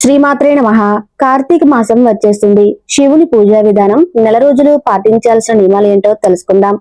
శ్రీమాత్రే నమః. కార్తీక మాసం వచ్చేస్తుంది. శివుని పూజా విధానం, నెల రోజులు పాటించాల్సిన నియమాలు ఏంటో తెలుసుకుందాం.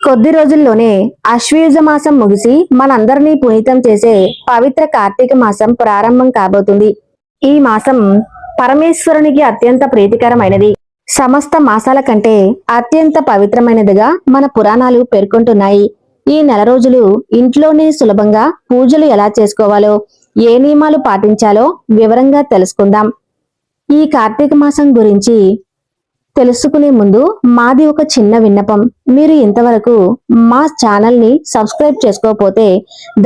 కొద్ది రోజుల్లోనే అశ్వయుజ మాసం ముగిసి మనందరినీ పునీతం చేసే పవిత్ర కార్తీక మాసం ప్రారంభం కాబోతుంది. ఈ మాసం పరమేశ్వరునికి అత్యంత ప్రీతికరమైనది. సమస్త మాసాల కంటే అత్యంత పవిత్రమైనదిగా మన పురాణాలు పేర్కొంటున్నాయి. ఈ నెల రోజులు ఇంట్లోనే సులభంగా పూజలు ఎలా చేసుకోవాలో, ఏ నియమాలు పాటించాలో వివరంగా తెలుసుకుందాం. ఈ కార్తీక మాసం గురించి తెలుసుకునే ముందు మాది ఒక చిన్న విన్నపం. మీరు ఇంతవరకు మా ఛానల్ ని సబ్స్క్రైబ్ చేసుకోకపోతే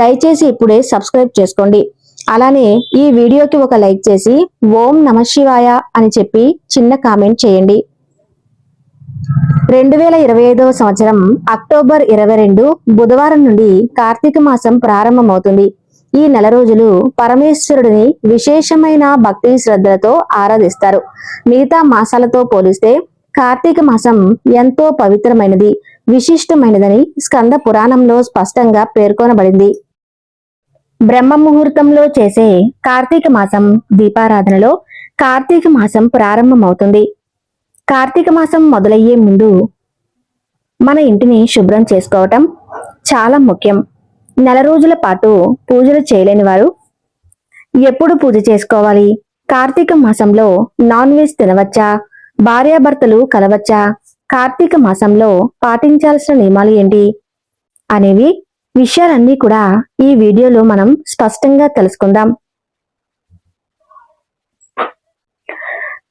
దయచేసి ఇప్పుడే సబ్స్క్రైబ్ చేసుకోండి. అలానే ఈ వీడియోకి ఒక లైక్ చేసి ఓం నమః శివాయ అని చెప్పి చిన్న కామెంట్ చేయండి. 2025వ సంవత్సరం అక్టోబర్ 22 బుధవారం నుండి కార్తీక మాసం ప్రారంభమవుతుంది. ఈ నెల రోజులు పరమేశ్వరుడిని విశేషమైన భక్తి శ్రద్ధలతో ఆరాధిస్తారు. మిగతా మాసాలతో పోలిస్తే కార్తీక మాసం ఎంతో పవిత్రమైనది, విశిష్టమైనదని స్కంద పురాణంలో స్పష్టంగా పేర్కొనబడింది. బ్రహ్మ ముహూర్తంలో చేసే కార్తీక మాసం దీపారాధనలో కార్తీక మాసం ప్రారంభమవుతుంది. కార్తీక మాసం మొదలయ్యే ముందు మన ఇంటిని శుభ్రం చేసుకోవటం చాలా ముఖ్యం. నెల రోజుల పాటు పూజలు చేయలేని వారు ఎప్పుడు పూజ చేసుకోవాలి? కార్తీక మాసంలో నాన్ వెజ్ తినవచ్చా? భార్యాభర్తలు కలవచ్చా? కార్తీక మాసంలో పాటించాల్సిన నియమాలు ఏంటి అనేవి విషయాలన్నీ కూడా ఈ వీడియోలో మనం స్పష్టంగా తెలుసుకుందాం.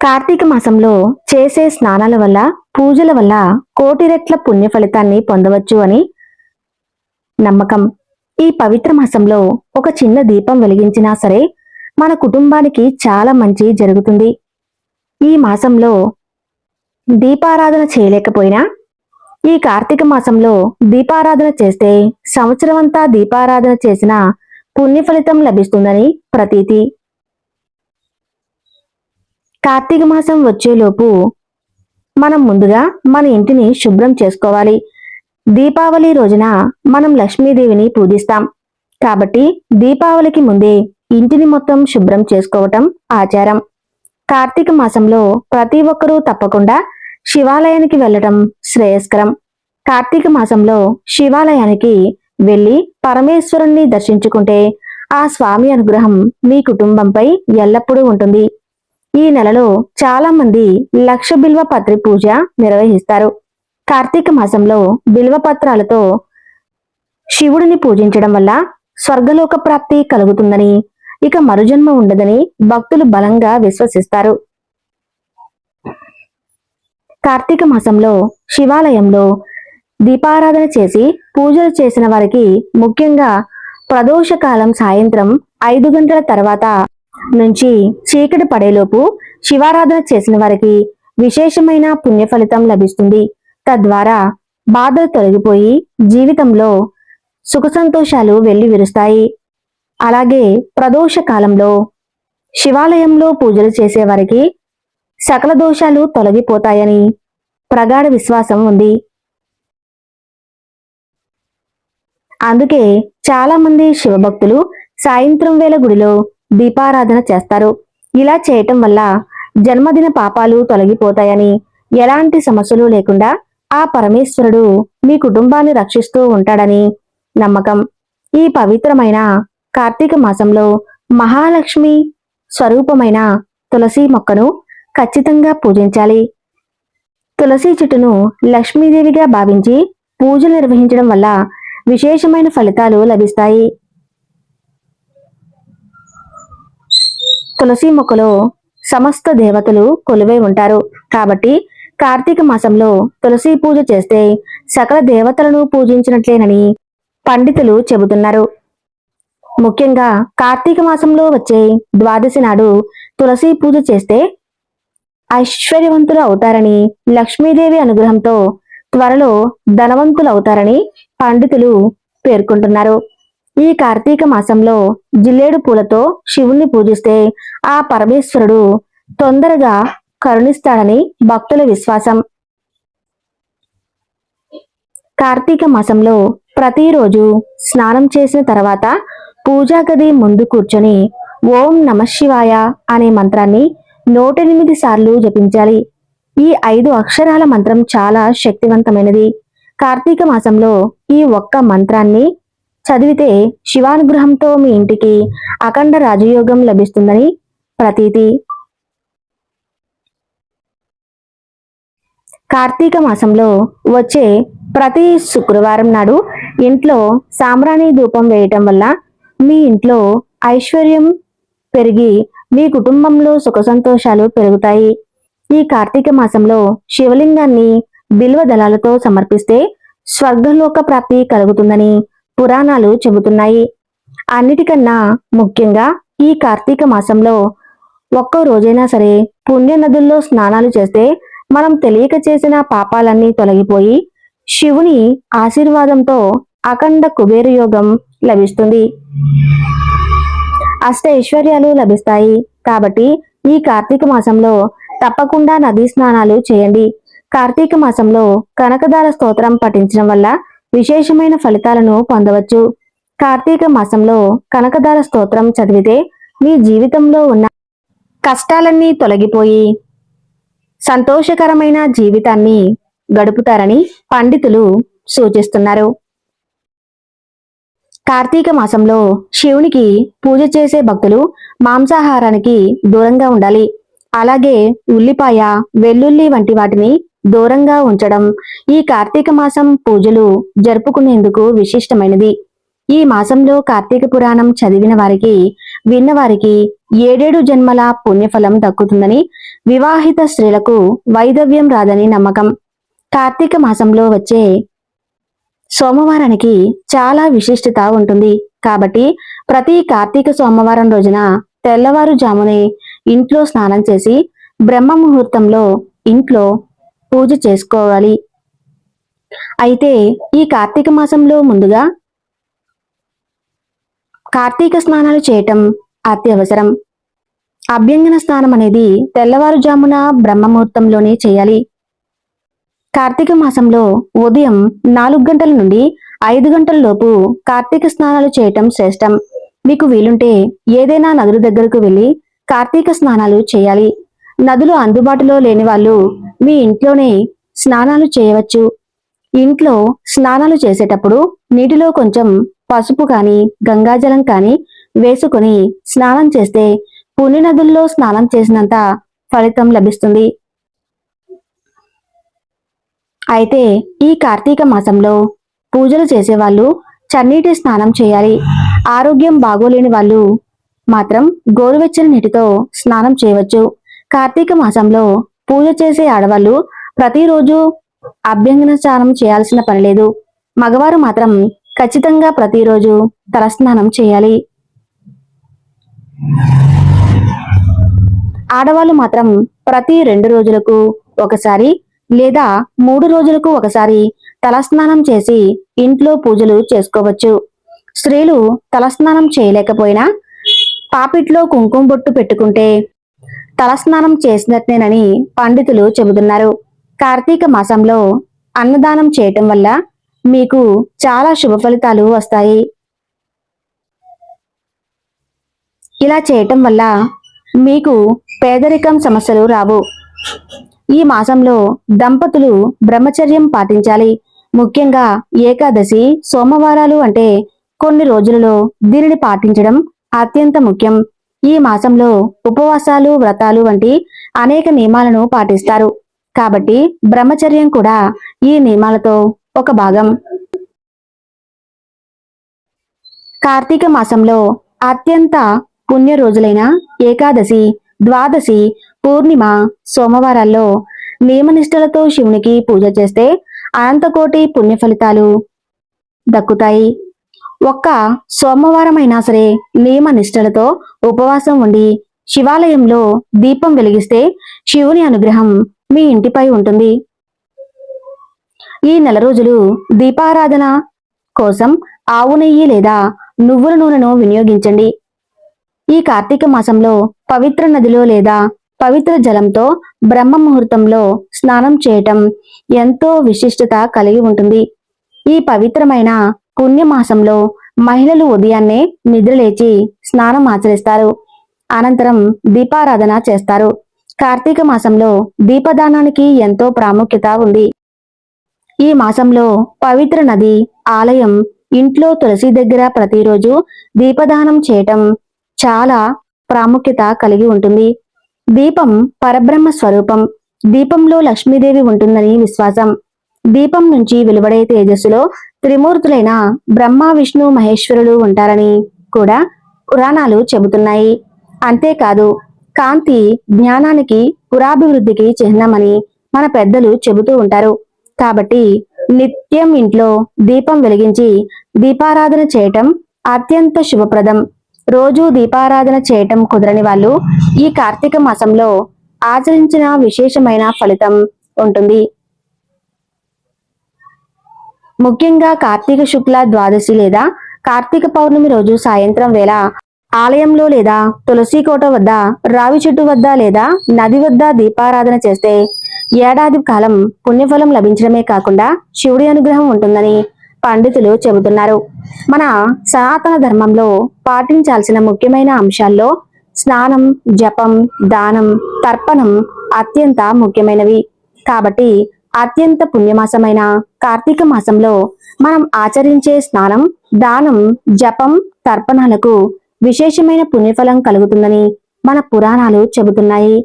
కార్తీక మాసంలో చేసే స్నానాల వల్ల, పూజల వల్ల కోటి రెట్ల పుణ్య ఫలితాన్ని పొందవచ్చు అని నమ్మకం. ఈ పవిత్ర మాసంలో ఒక చిన్న దీపం వెలిగించినా సరే మన కుటుంబానికి చాలా మంచి జరుగుతుంది. ఈ మాసంలో దీపారాధన చేయలేకపోయినా ఈ కార్తీక మాసంలో దీపారాధన చేస్తే సంవత్సరమంతా దీపారాధన చేసిన పుణ్య ఫలితం లభిస్తుందని ప్రతీతి. కార్తీక మాసం వచ్చేలోపు మనం ముందుగా మన ఇంటిని శుభ్రం చేసుకోవాలి. దీపావళి రోజున మనం లక్ష్మీదేవిని పూజిస్తాం కాబట్టి దీపావళికి ముందే ఇంటిని మొత్తం శుభ్రం చేసుకోవటం ఆచారం. కార్తీక మాసంలో ప్రతి ఒక్కరూ తప్పకుండా శివాలయానికి వెళ్లటం శ్రేయస్కరం. కార్తీక మాసంలో శివాలయానికి వెళ్లి పరమేశ్వరుణ్ణి దర్శించుకుంటే ఆ స్వామి అనుగ్రహం మీ కుటుంబంపై ఎల్లప్పుడూ ఉంటుంది. ఈ నెలలో చాలా మంది లక్ష బిల్వ పత్రి పూజ నిర్వహిస్తారు. కార్తీక మాసంలో బిల్వపత్రాలతో శివుడిని పూజించడం వల్ల స్వర్గలోక ప్రాప్తి కలుగుతుందని, ఇక మరుజన్మ ఉండదని భక్తులు బలంగా విశ్వసిస్తారు. కార్తీక మాసంలో శివాలయంలో దీపారాధన చేసి పూజలు చేసిన వారికి, ముఖ్యంగా ప్రదోషకాలం సాయంత్రం 5 గంటల తర్వాత నుంచి చీకటి పడేలోపు శివారాధన చేసిన వారికి విశేషమైన పుణ్య ఫలితం లభిస్తుంది. తద్వారా బాధలు తొలగిపోయి జీవితంలో సుఖ సంతోషాలు వెళ్లి విరుస్తాయి. అలాగే ప్రదోష కాలంలో శివాలయంలో పూజలు చేసేవారికి సకల దోషాలు తొలగిపోతాయని ప్రగాఢ విశ్వాసం ఉంది. అందుకే చాలా మంది శివభక్తులు సాయంత్రం వేళ గుడిలో దీపారాధన చేస్తారు. ఇలా చేయటం వల్ల జన్మదిన పాపాలు తొలగిపోతాయని, ఎలాంటి సమస్యలు లేకుండా ఆ పరమేశ్వరుడు మీ కుటుంబాన్ని రక్షిస్తూ ఉంటాడని నమ్మకం. ఈ పవిత్రమైన కార్తీక మాసంలో మహాలక్ష్మి స్వరూపమైన తులసి మొక్కను ఖచ్చితంగా పూజించాలి. తులసి చెట్టును లక్ష్మీదేవిగా భావించి పూజలు నిర్వహించడం వల్ల విశేషమైన ఫలితాలు లభిస్తాయి. తులసి మొక్కలో సమస్త దేవతలు కొలువై ఉంటారు కాబట్టి కార్తీక మాసంలో తులసి పూజ చేస్తే సకల దేవతలను పూజించినట్లేనని పండితులు చెబుతున్నారు. ముఖ్యంగా కార్తీక మాసంలో వచ్చే ద్వాదశి నాడు తులసి పూజ చేస్తే ఐశ్వర్యవంతులు అవుతారని, లక్ష్మీదేవి అనుగ్రహంతో త్వరలో ధనవంతులు అవుతారని పండితులు పేర్కొంటున్నారు. ఈ కార్తీక మాసంలో జిల్లేడు పూలతో శివుణ్ణి పూజిస్తే ఆ పరమేశ్వరుడు తొందరగా కరుణిస్తాడని భక్తుల విశ్వాసం. కార్తీక మాసంలో ప్రతిరోజు స్నానం చేసిన తర్వాత పూజా గది ముందు కూర్చొని ఓం నమ శివాయ అనే మంత్రాన్ని 108 సార్లు జపించాలి. ఈ 5 అక్షరాల మంత్రం చాలా శక్తివంతమైనది. కార్తీక మాసంలో ఈ ఒక్క మంత్రాన్ని చదివితే శివానుగ్రహంతో మీ ఇంటికి అఖండ రాజయోగం లభిస్తుందని ప్రతీతి. కార్తీక మాసంలో వచ్చే ప్రతి శుక్రవారం నాడు ఇంట్లో సాంబ్రాణి ధూపం వేయటం వల్ల మీ ఇంట్లో ఐశ్వర్యం పెరిగి మీ కుటుంబంలో సుఖ సంతోషాలు పెరుగుతాయి. ఈ కార్తీక మాసంలో శివలింగాన్ని బిల్వ దళాలతో సమర్పిస్తే స్వర్గలోక ప్రాప్తి కలుగుతుందని పురాణాలు చెబుతున్నాయి. అన్నిటికన్నా ముఖ్యంగా ఈ కార్తీక మాసంలో ఒక్క రోజైనా సరే పుణ్య నదుల్లో స్నానాలు చేస్తే మనం తెలియక చేసిన పాపాలన్నీ తొలగిపోయి శివుని ఆశీర్వాదంతో అఖండ కుబేర యోగం లభిస్తుంది, అష్ట ఐశ్వర్యాలు లభిస్తాయి. కాబట్టి ఈ కార్తీక మాసంలో తప్పకుండా నదీ స్నానాలు చేయండి. కార్తీక మాసంలో కనకదార స్తోత్రం పఠించడం వల్ల విశేషమైన ఫలితాలను పొందవచ్చు. కార్తీక మాసంలో కనకదార స్తోత్రం చదివితే మీ జీవితంలో ఉన్న కష్టాలన్నీ తొలగిపోయి సంతోషకరమైన జీవితాన్ని గడుపుతారని పండితులు సూచిస్తున్నారు. కార్తీక మాసంలో శివునికి పూజ చేసే భక్తులు మాంసాహారానికి దూరంగా ఉండాలి. అలాగే ఉల్లిపాయ, వెల్లుల్లి వంటి వాటిని దూరంగా ఉంచడం ఈ కార్తీక మాసం పూజలు జరుపుకునేందుకు విశిష్టమైనది. ఈ మాసంలో కార్తీక పురాణం చదివిన వారికి, విన్నవారికి 7 జన్మల పుణ్యఫలం దక్కుతుందని, వివాహిత స్త్రీలకు వైధవ్యం రాదని నమ్మకం. కార్తీక మాసంలో వచ్చే సోమవారానికి చాలా విశిష్టత ఉంటుంది. కాబట్టి ప్రతి కార్తీక సోమవారం రోజున తెల్లవారుజామునే ఇంట్లో స్నానం చేసి బ్రహ్మ ముహూర్తంలో ఇంట్లో పూజ చేసుకోవాలి. అయితే ఈ కార్తీక మాసంలో ముందుగా కార్తీక స్నానాలు చేయటం అత్యవసరం. అభ్యంగన స్నానం అనేది తెల్లవారుజామున బ్రహ్మముహూర్తంలోనే చేయాలి. కార్తీక మాసంలో ఉదయం 4 గంటల నుండి 5 గంటల లోపు కార్తీక స్నానాలు చేయటం శ్రేష్టం. మీకు వీలుంటే ఏదైనా నదుల దగ్గరకు వెళ్లి కార్తీక స్నానాలు చేయాలి. నదులు అందుబాటులో లేని వాళ్ళు మీ ఇంట్లోనే స్నానాలు చేయవచ్చు. ఇంట్లో స్నానాలు చేసేటప్పుడు నీటిలో కొంచెం పసుపు కానీ గంగాజలం కానీ వేసుకొని స్నానం చేస్తే పుణ్య నదుల్లో స్నానం చేసినంత ఫలితం లభిస్తుంది. అయితే ఈ కార్తీక మాసంలో పూజలు చేసేవాళ్ళు చన్నీటి స్నానం చేయాలి. ఆరోగ్యం బాగోలేని వాళ్ళు మాత్రం గోరువెచ్చని నీటితో స్నానం చేయవచ్చు. కార్తీక మాసంలో పూజ చేసే ఆడవాళ్ళు ప్రతిరోజు అభ్యంగన స్నానం చేయాల్సిన పని లేదు. మగవారు మాత్రం ఖచ్చితంగా ప్రతిరోజు తలస్నానం చేయాలి. ఆడవాళ్ళు మాత్రం ప్రతి 2 రోజులకు ఒకసారి లేదా 3 రోజులకు ఒకసారి తలస్నానం చేసి ఇంట్లో పూజలు చేసుకోవచ్చు. స్త్రీలు తలస్నానం చేయలేకపోయినా పాపిట్లో కుంకుమ బొట్టు పెట్టుకుంటే తలస్నానం చేసినట్లేనని పండితులు చెబుతున్నారు. కార్తీక మాసంలో అన్నదానం చేయటం వల్ల మీకు చాలా శుభ ఫలితాలు వస్తాయి. ఇలా చేయటం వల్ల మీకు పేదరికం సమస్యలు రావు. ఈ మాసంలో దంపతులు బ్రహ్మచర్యం పాటించాలి. ముఖ్యంగా ఏకాదశి, సోమవారాలు అంటే కొన్ని రోజులలో దీనిని పాటించడం అత్యంత ముఖ్యం. ఈ మాసంలో ఉపవాసాలు, వ్రతాలు వంటి అనేక నియమాలను పాటిస్తారు. కాబట్టి బ్రహ్మచర్యం కూడా ఈ నియమాలతో ఒక భాగం. కార్తీక మాసంలో అత్యంత పుణ్య రోజులైన ఏకాదశి, ద్వాదశి, పూర్ణిమ, సోమవారాల్లో నియమనిష్టలతో శివునికి పూజ చేస్తే అనంతకోటి పుణ్య ఫలితాలు దక్కుతాయి. ఒక్క సోమవారమైనా సరే నియమ నిష్టలతో ఉపవాసం ఉండి శివాలయంలో దీపం వెలిగిస్తే శివుని అనుగ్రహం మీ ఇంటిపై ఉంటుంది. ఈ నెల రోజులు దీపారాధన కోసం ఆవు నెయ్యి లేదా నువ్వుల నూనెను వినియోగించండి. ఈ కార్తీక మాసంలో పవిత్ర నదిలో లేదా పవిత్ర జలంతో బ్రహ్మ ముహూర్తంలో స్నానం చేయటం ఎంతో విశిష్టత కలిగి ఉంటుంది. ఈ పవిత్రమైన పుణ్యమాసంలో మహిళలు ఉదయాన్నే నిద్రలేచి స్నానం ఆచరిస్తారు. అనంతరం దీపారాధన చేస్తారు. కార్తీక మాసంలో దీపదానానికి ఎంతో ప్రాముఖ్యత ఉంది. ఈ మాసంలో పవిత్ర నది, ఆలయం, ఇంట్లో తులసి దగ్గర ప్రతిరోజు దీపదానం చేయటం చాలా ప్రాముఖ్యత కలిగి ఉంటుంది. దీపం పరబ్రహ్మ స్వరూపం. దీపంలో లక్ష్మీదేవి ఉంటుందని విశ్వాసం. దీపం నుంచి వెలువడే తేజస్సులో త్రిమూర్తులైన బ్రహ్మ, విష్ణు, మహేశ్వరులు ఉంటారని కూడా పురాణాలు చెబుతున్నాయి. అంతేకాదు కాంతి జ్ఞానానికి, పురాభివృద్ధికి చిహ్నమని మన పెద్దలు చెబుతూ ఉంటారు. కాబట్టి నిత్యం ఇంట్లో దీపం వెలిగించి దీపారాధన చేయటం అత్యంత శుభప్రదం. రోజు దీపారాధన చేయటం కుదరని వాళ్ళు ఈ కార్తీక మాసంలో ఆచరించిన విశేషమైన ఫలితం ఉంటుంది. ముఖ్యంగా కార్తీక శుక్ల ద్వాదశి లేదా కార్తీక పౌర్ణమి రోజు సాయంత్రం వేళ ఆలయంలో లేదా తులసి కోట వద్ద, రావి చెట్టు వద్ద లేదా నది వద్ద దీపారాధన చేస్తే ఏడాది కాలం పుణ్యఫలం లభించడమే కాకుండా శివుడి అనుగ్రహం ఉంటుందని పండితులు చెబుతున్నారు. మన సనాతన ధర్మంలో పాటించాల్సిన ముఖ్యమైన అంశాల్లో స్నానం, జపం, దానం, తర్పణం అత్యంత ముఖ్యమైనవి. కాబట్టి అత్యంత పుణ్యమాసమైన కార్తీక మాసంలో మనం ఆచరించే స్నానం, దానం, జపం, తర్పణాలకు విశేషమైన పుణ్యఫలం కలుగుతుందని మన పురాణాలు చెబుతున్నాయి.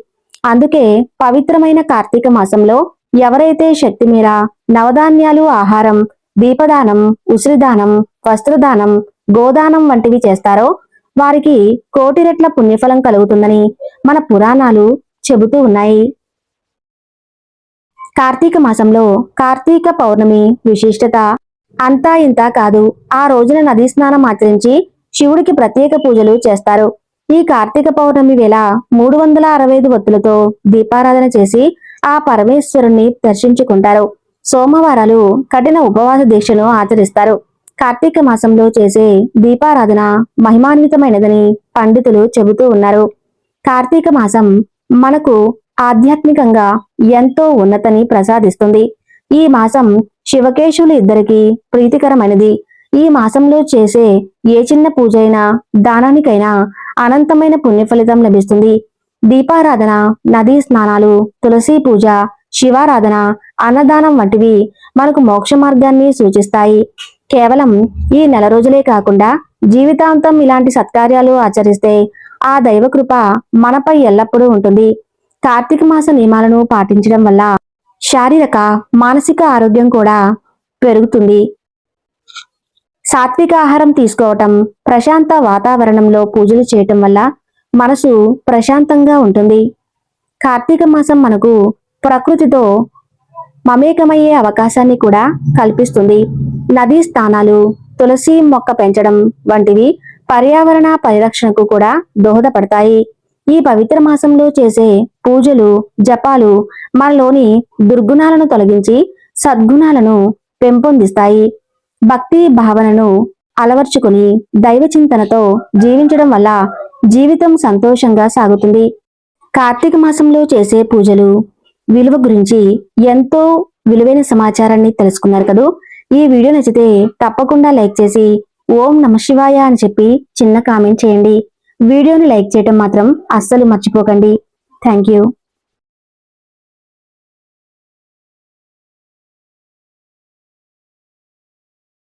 అందుకే పవిత్రమైన కార్తీక మాసంలో ఎవరైతే శక్తి మేర నవధాన్యాలు, ఆహారం, దీపదానం, ఉసిరిదానం, వస్త్రదానం, గోదానం వంటివి చేస్తారో వారికి కోటి రెట్ల పుణ్యఫలం కలుగుతుందని మన పురాణాలు చెబుతూ ఉన్నాయి. కార్తీక మాసంలో కార్తీక పౌర్ణమి విశిష్టత అంతా ఇంతా కాదు. ఆ రోజున నదీ స్నానం ఆచరించి శివుడికి ప్రత్యేక పూజలు చేస్తారు. ఈ కార్తీక పౌర్ణమి వేళ 365 ఒత్తులతో దీపారాధన చేసి ఆ పరమేశ్వరుణ్ణి దర్శించుకుంటారు. సోమవారాలు కఠిన ఉపవాస దీక్షను ఆచరిస్తారు. కార్తీక మాసంలో చేసే దీపారాధన మహిమాన్వితమైనదని పండితులు చెబుతూ ఉన్నారు. కార్తీక మాసం మనకు ఆధ్యాత్మికంగా ఎంతో ఉన్నతిని ప్రసాదిస్తుంది. ఈ మాసం శివకేశవులు ఇద్దరికీ ప్రీతికరమైనది. ఈ మాసంలో చేసే ఏ చిన్న పూజ అయినా, దానానికైనా అనంతమైన పుణ్యఫలితం లభిస్తుంది. దీపారాధన, నదీ స్నానాలు, తులసి పూజ, శివారాధన, అన్నదానం వంటివి మనకు మోక్ష మార్గాన్ని సూచిస్తాయి. కేవలం ఈ నెల రోజులే కాకుండా జీవితాంతం ఇలాంటి సత్కార్యాలు ఆచరిస్తే ఆ దైవకృప మనపై ఎల్లప్పుడూ ఉంటుంది. కార్తీక మాస నియమాలను పాటించడం వల్ల శారీరక, మానసిక ఆరోగ్యం కూడా పెరుగుతుంది. సాత్విక ఆహారం తీసుకోవటం, ప్రశాంత వాతావరణంలో పూజలు చేయటం వల్ల మనసు ప్రశాంతంగా ఉంటుంది. కార్తీక మాసం మనకు ప్రకృతితో మమేకమయ్యే అవకాశాన్ని కూడా కల్పిస్తుంది. నదీ స్నానాలు, తులసి మొక్క పెంచడం వంటివి పర్యావరణ పరిరక్షణకు కూడా దోహదపడతాయి. ఈ పవిత్ర మాసంలో చేసే పూజలు, జపాలు మనలోని దుర్గుణాలను తొలగించి సద్గుణాలను పెంపొందిస్తాయి. భక్తి భావనను అలవర్చుకుని దైవ చింతనతో జీవించడం వల్ల జీవితం సంతోషంగా సాగుతుంది. కార్తీక మాసంలో చేసే పూజలు విలువ గురించి ఎంతో విలువైన సమాచారాన్ని తెలుసుకున్నారు కదూ. ఈ వీడియో నచ్చితే తప్పకుండా లైక్ చేసి ఓం నమః శివాయ అని చెప్పి చిన్న కామెంట్ చేయండి. వీడియోని లైక్ చేయటం మాత్రం అస్సలు మర్చిపోకండి. Thank you.